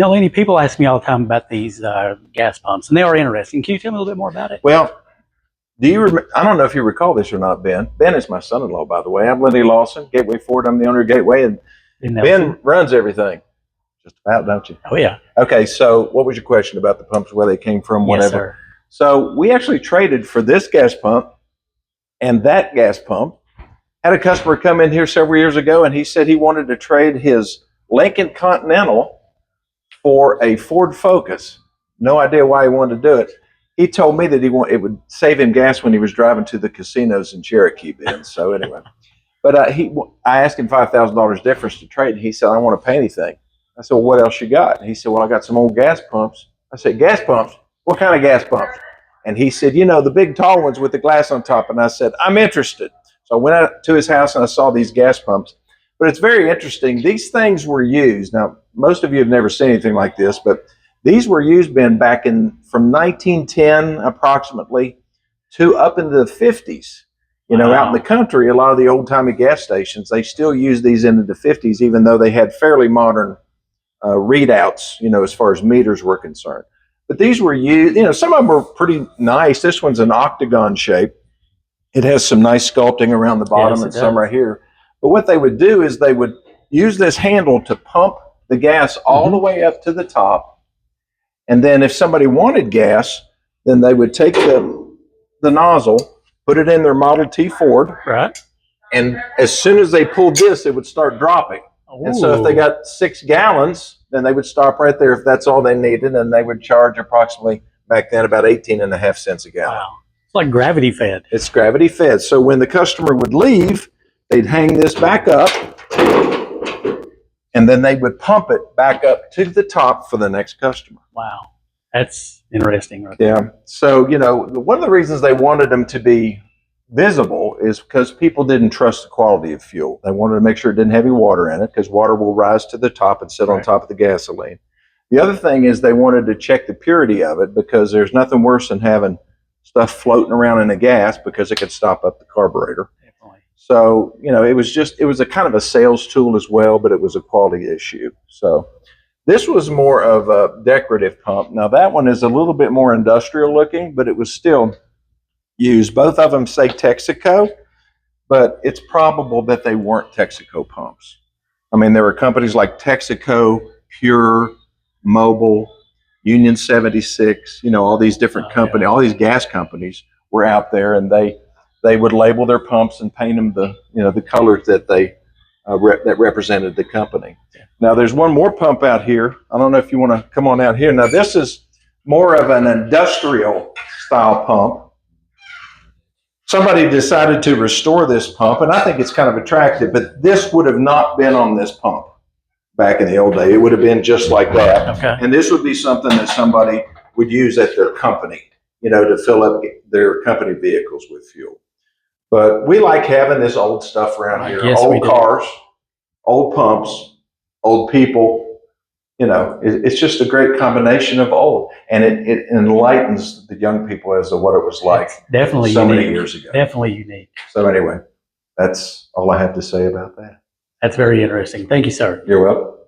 You know, Lenny, people ask me all the time about these gas pumps, and they are interesting. Can you tell me a little bit more about it? Well, I don't know if you recall this or not, Ben. Ben is my son-in-law, by the way. I'm Lenny Lawson, Gateway Ford. I'm the owner of Gateway, and Ben runs everything. Just about, don't you? Oh, yeah. Okay, so what was your question about the pumps, where they came from, whatever? Yes, sir. So we actually traded for this gas pump and that gas pump. Had a customer come in here several years ago, and he said he wanted to trade his Lincoln Continental for a Ford Focus. No idea why he wanted to do it. He told me that it would save him gas when he was driving to the casinos in Cherokee, Ben. So anyway, but I asked him $5,000 difference to trade, and he said, "I don't want to pay anything." I said, "Well, what else you got?" And he said, "Well, I got some old gas pumps." I said, "Gas pumps? What kind of gas pumps?" And he said, "You know, the big tall ones with the glass on top." And I said, "I'm interested." So I went out to his house and I saw these gas pumps. But it's very interesting. These things were used. Now, most of you have never seen anything like this, but these were used, Ben, back from 1910 approximately to up into the 50s. You know, out in the country, a lot of the old-timey gas stations, they still use these into the 50s, even though they had fairly modern readouts, you know, as far as meters were concerned. But these were used, you know, some of them were pretty nice. This one's an octagon shape. It has some nice sculpting around the bottom and some right here. But what they would do is they would use this handle to pump the gas all the way up to the top. And then if somebody wanted gas, then they would take the nozzle, put it in their Model T Ford. Right. And as soon as they pulled this, it would start dropping. Ooh. And so if they got 6 gallons, then they would stop right there if that's all they needed. And they would charge approximately, back then, about 18.5 cents a gallon. Wow. It's like gravity fed. It's gravity fed. So when the customer would leave, they'd hang this back up, and then they would pump it back up to the top for the next customer. Wow. That's interesting. Right yeah. So, you know, one of the reasons they wanted them to be visible is because people didn't trust the quality of fuel. They wanted to make sure it didn't have any water in it, because water will rise to the top and sit on top of the gasoline. The other thing is they wanted to check the purity of it, because there's nothing worse than having stuff floating around in the gas, because it could stop up the carburetor. Definitely. So, you know, it was a kind of a sales tool as well, but it was a quality issue. So this was more of a decorative pump. Now that one is a little bit more industrial looking, but it was still used. Both of them say Texaco, but it's probable that they weren't Texaco pumps. I mean, there were companies like Texaco, Pure, Mobile, Union 76, you know, all these different companies, all these gas companies were out there, and they would label their pumps and paint them the colors that they that represented the company. Now there's one more pump out here. I don't know if you want to come on out here. Now this is more of an industrial style pump. Somebody decided to restore this pump, and I think it's kind of attractive, but this would have not been on this pump back in the old day. It would have been just like that. Okay. And this would be something that somebody would use at their company, you know, to fill up their company vehicles with fuel. But we like having this old stuff around here. Yes, old cars, old pumps, old people. You know, it's just a great combination of old. And it enlightens the young people as to what it was like definitely so many years ago. Definitely unique. So anyway, that's all I have to say about that. That's very interesting. Thank you, sir. You're welcome.